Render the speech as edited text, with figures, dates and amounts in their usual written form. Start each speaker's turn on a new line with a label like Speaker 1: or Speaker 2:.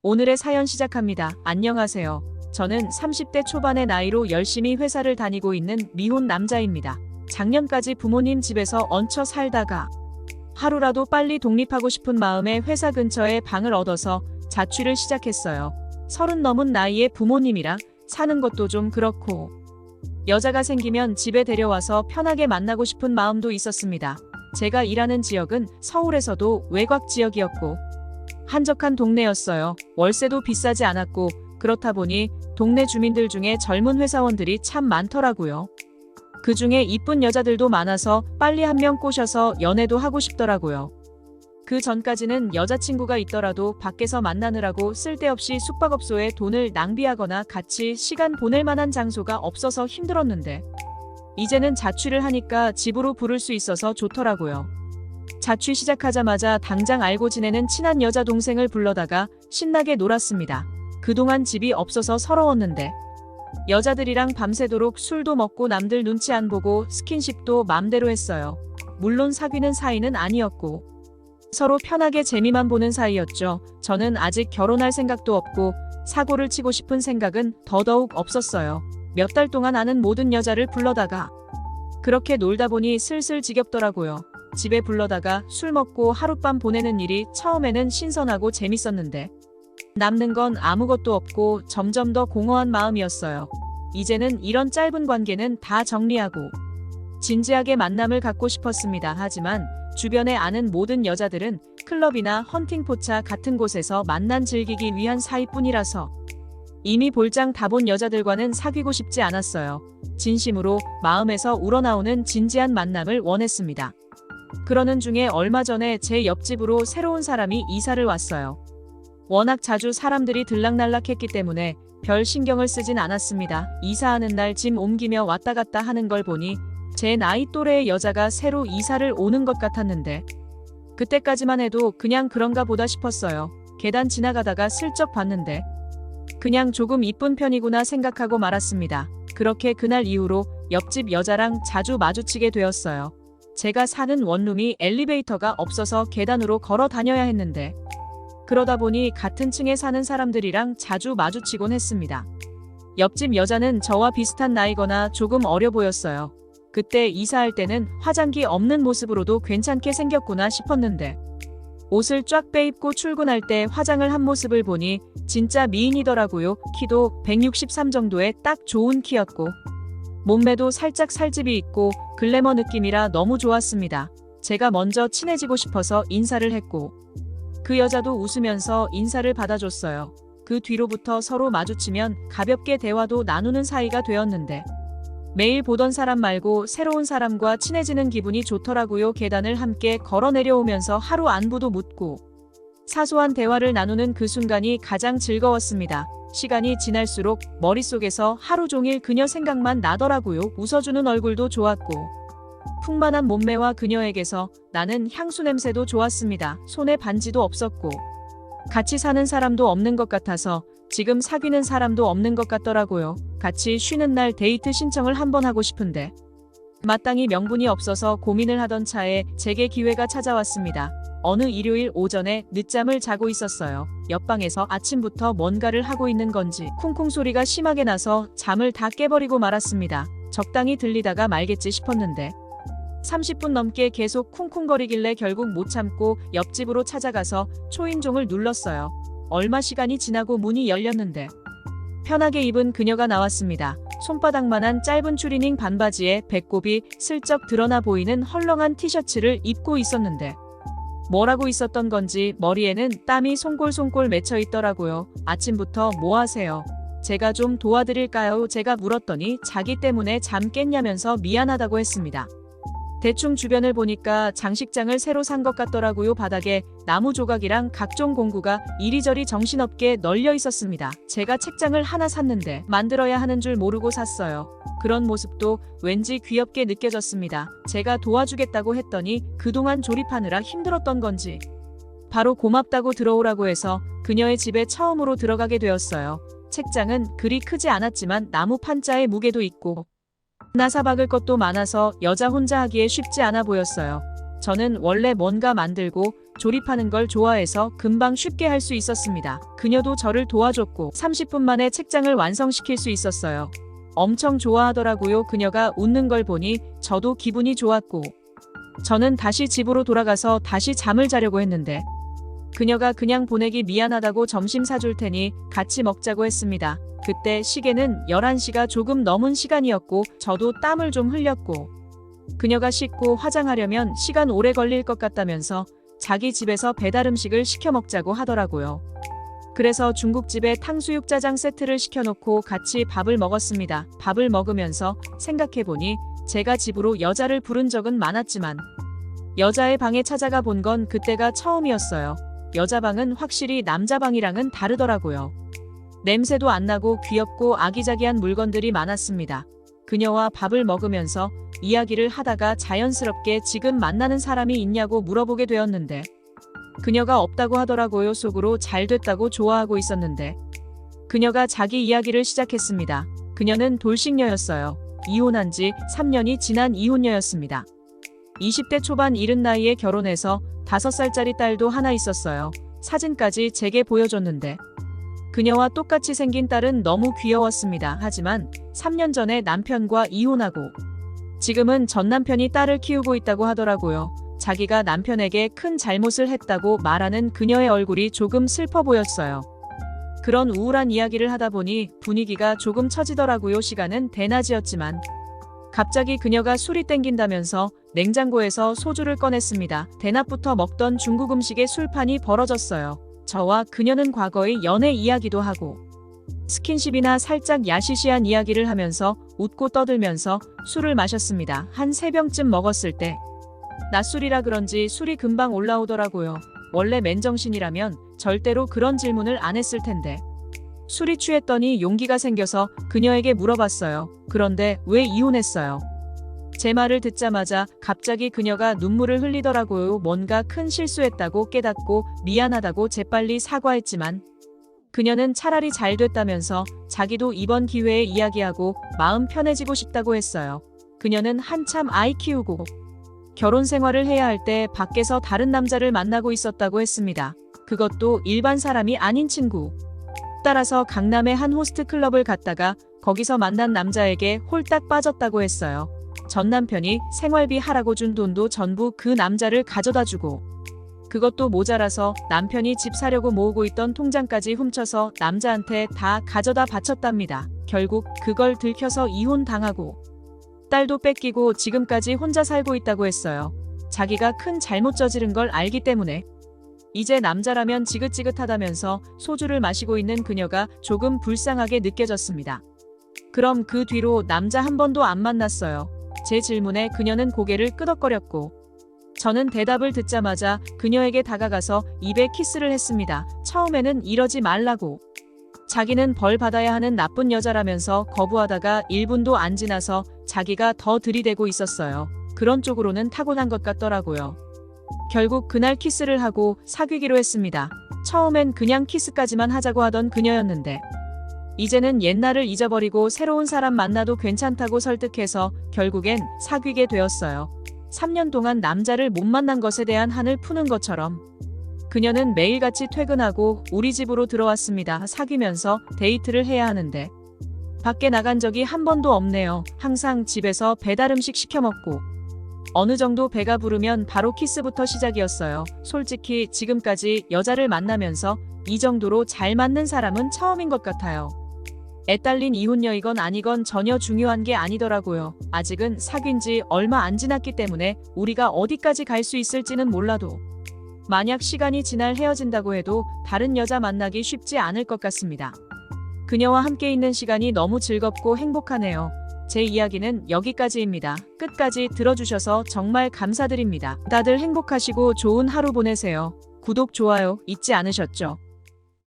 Speaker 1: 오늘의 사연 시작합니다. 안녕하세요. 저는 30대 초반의 나이로 열심히 회사를 다니고 있는 미혼 남자입니다. 작년까지 부모님 집에서 얹혀 살다가 하루라도 빨리 독립하고 싶은 마음에 회사 근처에 방을 얻어서 자취를 시작했어요. 30 넘은 나이에 부모님이랑 사는 것도 좀 그렇고 여자가 생기면 집에 데려와서 편하게 만나고 싶은 마음도 있었습니다. 제가 일하는 지역은 서울에서도 외곽 지역이었고 한적한 동네였어요. 월세도 비싸지 않았고 그렇다 보니 동네 주민들 중에 젊은 회사원들이 참 많더라고요. 그 중에 이쁜 여자들도 많아서 빨리 한 명 꼬셔서 연애도 하고 싶더라고요. 그 전까지는 여자친구가 있더라도 밖에서 만나느라고 쓸데없이 숙박업소에 돈을 낭비하거나 같이 시간 보낼 만한 장소가 없어서 힘들었는데 이제는 자취를 하니까 집으로 부를 수 있어서 좋더라고요. 자취 시작하자마자 당장 알고 지내는 친한 여자 동생을 불러다가 신나게 놀았습니다. 그동안 집이 없어서 서러웠는데 여자들이랑 밤새도록 술도 먹고 남들 눈치 안 보고 스킨십도 맘대로 했어요. 물론 사귀는 사이는 아니었고 서로 편하게 재미만 보는 사이였죠. 저는 아직 결혼할 생각도 없고 사고를 치고 싶은 생각은 더더욱 없었어요. 몇 달 동안 아는 모든 여자를 불러다가 그렇게 놀다 보니 슬슬 지겹더라고요. 집에 불러다가 술 먹고 하룻밤 보내는 일이 처음에는 신선하고 재밌었는데 남는 건 아무것도 없고 점점 더 공허한 마음이었어요. 이제는 이런 짧은 관계는 다 정리하고 진지하게 만남을 갖고 싶었습니다. 하지만 주변에 아는 모든 여자들은 클럽이나 헌팅포차 같은 곳에서 만난 즐기기 위한 사이뿐이라서 이미 볼장 다 본 여자들과는 사귀고 싶지 않았어요. 진심으로 마음에서 우러나오는 진지한 만남을 원했습니다. 그러는 중에 얼마 전에 제 옆집으로 새로운 사람이 이사를 왔어요. 워낙 자주 사람들이 들락날락했기 때문에 별 신경을 쓰진 않았습니다. 이사하는 날 짐 옮기며 왔다 갔다 하는 걸 보니 제 나이 또래의 여자가 새로 이사를 오는 것 같았는데 그때까지만 해도 그냥 그런가 보다 싶었어요. 계단 지나가다가 슬쩍 봤는데 그냥 조금 이쁜 편이구나 생각하고 말았습니다. 그렇게 그날 이후로 옆집 여자랑 자주 마주치게 되었어요. 제가 사는 원룸이 엘리베이터가 없어서 계단으로 걸어 다녀야 했는데 그러다 보니 같은 층에 사는 사람들이랑 자주 마주치곤 했습니다. 옆집 여자는 저와 비슷한 나이거나 조금 어려 보였어요. 그때 이사할 때는 화장기 없는 모습으로도 괜찮게 생겼구나 싶었는데 옷을 쫙 빼입고 출근할 때 화장을 한 모습을 보니 진짜 미인이더라고요. 키도 163 정도의 딱 좋은 키였고 몸매도 살짝 살집이 있고 글래머 느낌이라 너무 좋았습니다. 제가 먼저 친해지고 싶어서 인사를 했고 그 여자도 웃으면서 인사를 받아줬어요. 그 뒤로부터 서로 마주치면 가볍게 대화도 나누는 사이가 되었는데 매일 보던 사람 말고 새로운 사람과 친해지는 기분이 좋더라고요. 계단을 함께 걸어 내려오면서 하루 안부도 묻고 사소한 대화를 나누는 그 순간이 가장 즐거웠습니다. 시간이 지날수록 머릿속에서 하루 종일 그녀 생각만 나더라고요. 웃어주는 얼굴도 좋았고 풍만한 몸매와 그녀에게서 나는 향수 냄새도 좋았습니다. 손에 반지도 없었고 같이 사는 사람도 없는 것 같아서 지금 사귀는 사람도 없는 것 같더라고요. 같이 쉬는 날 데이트 신청을 한번 하고 싶은데 마땅히 명분이 없어서 고민을 하던 차에 제게 기회가 찾아왔습니다. 어느 일요일 오전에 늦잠을 자고 있었어요. 옆방에서 아침부터 뭔가를 하고 있는 건지 쿵쿵 소리가 심하게 나서 잠을 다 깨버리고 말았습니다. 적당히 들리다가 말겠지 싶었는데 30분 넘게 계속 쿵쿵거리길래 결국 못 참고 옆집으로 찾아가서 초인종을 눌렀어요. 얼마 시간이 지나고 문이 열렸는데 편하게 입은 그녀가 나왔습니다. 손바닥만한 짧은 추리닝 반바지에 배꼽이 슬쩍 드러나 보이는 헐렁한 티셔츠를 입고 있었는데 뭐라고 있었던 건지 머리에는 땀이 송골송골 맺혀 있더라고요. 아침부터 뭐 하세요? 제가 좀 도와드릴까요? 제가 물었더니 자기 때문에 잠 깼냐면서 미안하다고 했습니다. 대충 주변을 보니까 장식장을 새로 산 것 같더라고요. 바닥에 나무 조각이랑 각종 공구가 이리저리 정신없게 널려 있었습니다. 제가 책장을 하나 샀는데 만들어야 하는 줄 모르고 샀어요. 그런 모습도 왠지 귀엽게 느껴졌습니다. 제가 도와주겠다고 했더니 그동안 조립하느라 힘들었던 건지 바로 고맙다고 들어오라고 해서 그녀의 집에 처음으로 들어가게 되었어요. 책장은 그리 크지 않았지만 나무 판자의 무게도 있고 나사박을 것도 많아서 여자 혼자 하기에 쉽지 않아 보였어요. 저는 원래 뭔가 만들고 조립하는 걸 좋아해서 금방 쉽게 할 수 있었습니다. 그녀도 저를 도와줬고 30분 만에 책장을 완성시킬 수 있었어요. 엄청 좋아하더라고요. 그녀가 웃는 걸 보니 저도 기분이 좋았고 저는 다시 집으로 돌아가서 다시 잠을 자려고 했는데 그녀가 그냥 보내기 미안하다고 점심 사줄 테니 같이 먹자고 했습니다. 그때 시계는 11시가 조금 넘은 시간이었고 저도 땀을 좀 흘렸고 그녀가 씻고 화장하려면 시간 오래 걸릴 것 같다면서 자기 집에서 배달 음식을 시켜 먹자고 하더라고요. 그래서 중국집에 탕수육 짜장 세트를 시켜놓고 같이 밥을 먹었습니다. 밥을 먹으면서 생각해보니 제가 집으로 여자를 부른 적은 많았지만 여자의 방에 찾아가 본 건 그때가 처음이었어요. 여자 방은 확실히 남자 방이랑은 다르더라고요. 냄새도 안 나고 귀엽고 아기자기한 물건들이 많았습니다. 그녀와 밥을 먹으면서 이야기를 하다가 자연스럽게 지금 만나는 사람이 있냐고 물어보게 되었는데 그녀가 없다고 하더라고요. 속으로 잘 됐다고 좋아하고 있었는데 그녀가 자기 이야기를 시작했습니다. 그녀는 돌싱녀였어요. 이혼한 지 3년이 지난 이혼녀였습니다. 20대 초반 이른 나이에 결혼해서 5살짜리 딸도 하나 있었어요. 사진까지 제게 보여줬는데 그녀와 똑같이 생긴 딸은 너무 귀여웠습니다. 하지만 3년 전에 남편과 이혼하고 지금은 전 남편이 딸을 키우고 있다고 하더라고요. 자기가 남편에게 큰 잘못을 했다고 말하는 그녀의 얼굴이 조금 슬퍼 보였어요. 그런 우울한 이야기를 하다 보니 분위기가 조금 처지더라고요. 시간은 대낮이었지만 갑자기 그녀가 술이 땡긴다면서 냉장고에서 소주를 꺼냈습니다. 대낮부터 먹던 중국 음식의 술판이 벌어졌어요. 저와 그녀는 과거의 연애 이야기도 하고 스킨십이나 살짝 야시시한 이야기를 하면서 웃고 떠들면서 술을 마셨습니다. 한 3병쯤 먹었을 때 낮술이라 그런지 술이 금방 올라오더라고요. 원래 맨정신이라면 절대로 그런 질문을 안 했을 텐데 술이 취했더니 용기가 생겨서 그녀에게 물어봤어요. 그런데 왜 이혼했어요? 제 말을 듣자마자 갑자기 그녀가 눈물을 흘리더라고요. 뭔가 큰 실수했다고 깨닫고 미안하다고 재빨리 사과했지만 그녀는 차라리 잘 됐다면서 자기도 이번 기회에 이야기하고 마음 편해지고 싶다고 했어요. 그녀는 한참 아이 키우고 결혼 생활을 해야 할 때 밖에서 다른 남자를 만나고 있었다고 했습니다. 그것도 일반 사람이 아닌 친구. 따라서 강남의 한 호스트 클럽을 갔다가 거기서 만난 남자에게 홀딱 빠졌다고 했어요. 전 남편이 생활비 하라고 준 돈도 전부 그 남자를 가져다 주고 그것도 모자라서 남편이 집 사려고 모으고 있던 통장까지 훔쳐서 남자한테 다 가져다 바쳤답니다. 결국 그걸 들켜서 이혼당하고 딸도 뺏기고 지금까지 혼자 살고 있다고 했어요. 자기가 큰 잘못 저지른 걸 알기 때문에 이제 남자라면 지긋지긋하다면서 소주를 마시고 있는 그녀가 조금 불쌍하게 느껴졌습니다. 그럼 그 뒤로 남자 한 번도 안 만났어요. 제 질문에 그녀는 고개를 끄덕거렸고 저는 대답을 듣자마자 그녀에게 다가가서 입에 키스를 했습니다. 처음에는 이러지 말라고. 자기는 벌 받아야 하는 나쁜 여자라면서 거부하다가 1분도 안 지나서 자기가 더 들이대고 있었어요. 그런 쪽으로는 타고난 것 같더라고요. 결국 그날 키스를 하고 사귀기로 했습니다. 처음엔 그냥 키스까지만 하자고 하던 그녀였는데 이제는 옛날을 잊어버리고 새로운 사람 만나도 괜찮다고 설득해서 결국엔 사귀게 되었어요. 3년 동안 남자를 못 만난 것에 대한 한을 푸는 것처럼 그녀는 매일같이 퇴근하고 우리 집으로 들어왔습니다. 사귀면서 데이트를 해야 하는데 밖에 나간 적이 한 번도 없네요. 항상 집에서 배달 음식 시켜 먹고 어느 정도 배가 부르면 바로 키스부터 시작이었어요. 솔직히 지금까지 여자를 만나면서 이 정도로 잘 맞는 사람은 처음인 것 같아요. 애딸린 이혼녀이건 아니건 전혀 중요한 게 아니더라고요. 아직은 사귄 지 얼마 안 지났기 때문에 우리가 어디까지 갈 수 있을지는 몰라도 만약 시간이 지날 헤어진다고 해도 다른 여자 만나기 쉽지 않을 것 같습니다. 그녀와 함께 있는 시간이 너무 즐겁고 행복하네요. 제 이야기는 여기까지입니다. 끝까지 들어주셔서 정말 감사드립니다. 다들 행복하시고 좋은 하루 보내세요. 구독, 좋아요 잊지 않으셨죠?